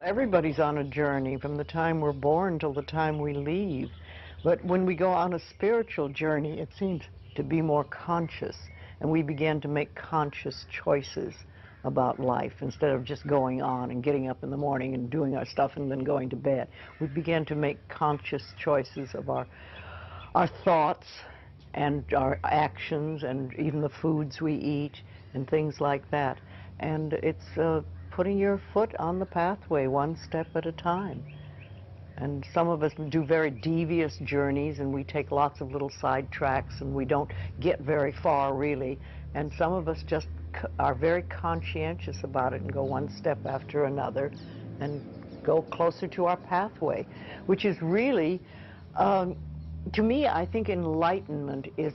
Everybody's on a journey from the time we're born till the time we leave. But when we go on a spiritual journey, it seems to be more conscious, and we begin to make conscious choices about life instead of just going on and getting up in the morning and doing our stuff and then going to bed. We begin to make conscious choices of our thoughts and our actions and even the foods we eat and things like that. And it's putting your foot on the pathway one step at a time. And some of us do very devious journeys, and we take lots of little side tracks, and we don't get very far, really. And some of us just are very conscientious about it and go one step after another and go closer to our pathway, which is really, to me, I think enlightenment is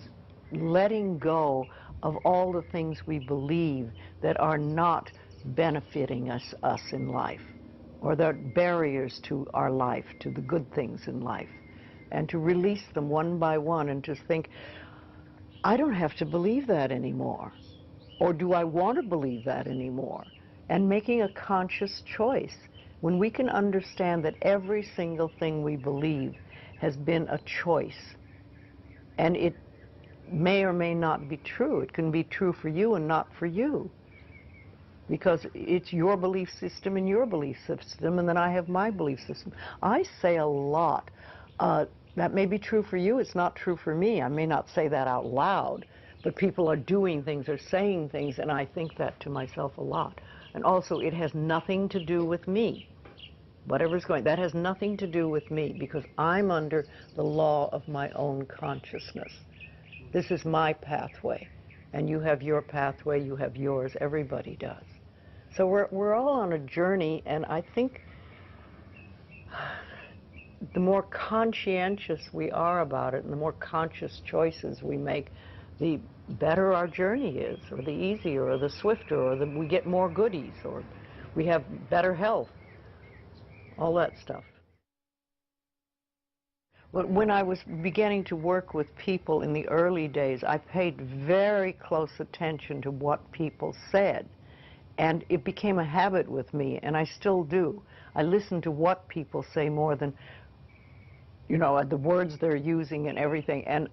letting go of all the things we believe that are not benefiting us in life, or the barriers to our life, to the good things in life, and to release them one by one and to think, I don't have to believe that anymore, or do I want to believe that anymore? And making a conscious choice. When we can understand that every single thing we believe has been a choice, and it may or may not be true. It can be true for you and not for you, because it's your belief system and your belief system, and then I have my belief system. I say a lot, that may be true for you, it's not true for me. I may not say that out loud, but people are doing things or saying things, and I think that to myself a lot. And also, it has nothing to do with me. Whatever's going, that has nothing to do with me, because I'm under the law of my own consciousness. This is my pathway, and you have your pathway, you have yours, everybody does. So we're all on a journey, and I think the more conscientious we are about it and the more conscious choices we make, the better our journey is, or the easier, or the swifter, or we get more goodies, or we have better health, all that stuff. When I was beginning to work with people in the early days, I paid very close attention to what people said. And it became a habit with me, and I still do. I listen to what people say more than, you know, the words they're using and everything. And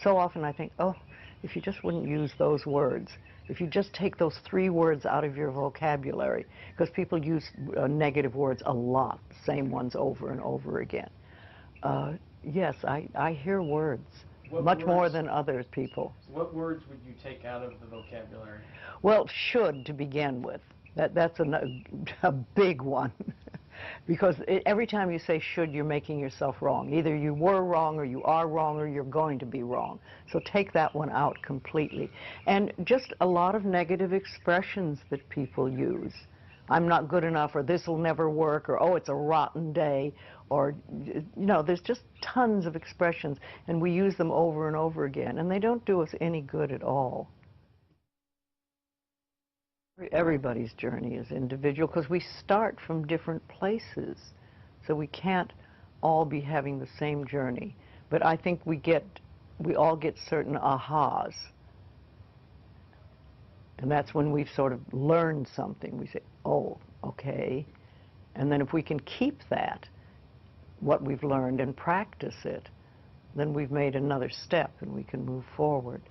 so often I think, oh, if you just wouldn't use those words, if you just take those 3 words out of your vocabulary, because people use negative words a lot, the same ones over and over again. Yes, I hear words, much more than other people. What words would you take out of the vocabulary? Well, should to begin with. That's a big one. Because every time you say should, you're making yourself wrong. Either you were wrong, or you are wrong, or you're going to be wrong. So take that one out completely. And just a lot of negative expressions that people use. I'm not good enough, or this will never work, or oh, it's a rotten day, or, you know, there's just tons of expressions, and we use them over and over again, and they don't do us any good at all. Everybody's journey is individual, because we start from different places, so we can't all be having the same journey. But I think we all get certain ahas. And that's when we've sort of learned something. We say, oh, okay. And then if we can keep that, what we've learned, and practice it, then we've made another step and we can move forward.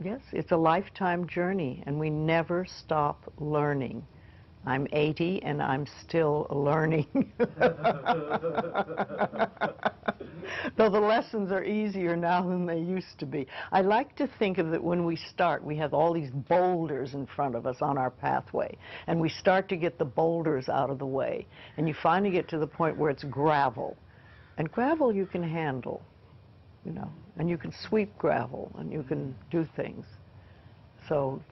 Yes, it's a lifetime journey, and we never stop learning. I'm 80 and I'm still learning. Though the lessons are easier now than they used to be. I like to think of it when we start, we have all these boulders in front of us on our pathway, and we start to get the boulders out of the way, and you finally get to the point where it's gravel. And gravel you can handle, you know, and you can sweep gravel, and you can do things. So,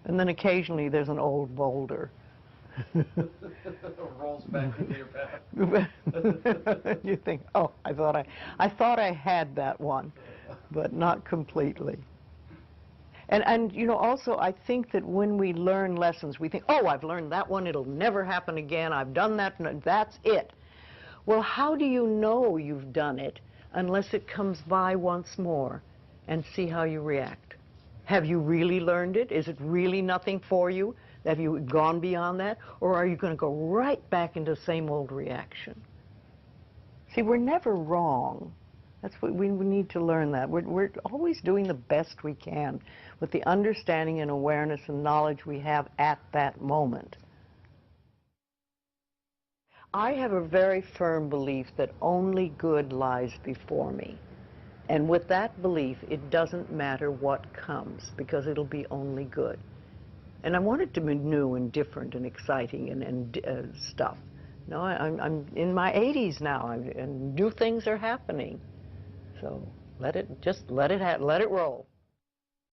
and then occasionally there's an old boulder. Rolls back into your path. You think, oh, I thought I had that one, but not completely. And you know, also I think that when we learn lessons, we think, oh, I've learned that one, it'll never happen again, I've done that, and that's it. Well, how do you know you've done it unless it comes by once more and see how you react? Have you really learned it? Is it really nothing for you? Have you gone beyond that? Or are you going to go right back into the same old reaction? See, we're never wrong. That's what we need to learn that. We're always doing the best we can with the understanding and awareness and knowledge we have at that moment. I have a very firm belief that only good lies before me. And with that belief, it doesn't matter what comes, because it'll be only good. And I want it to be new and different and exciting and stuff. No, I'm in my 80s now, and new things are happening. So let it roll.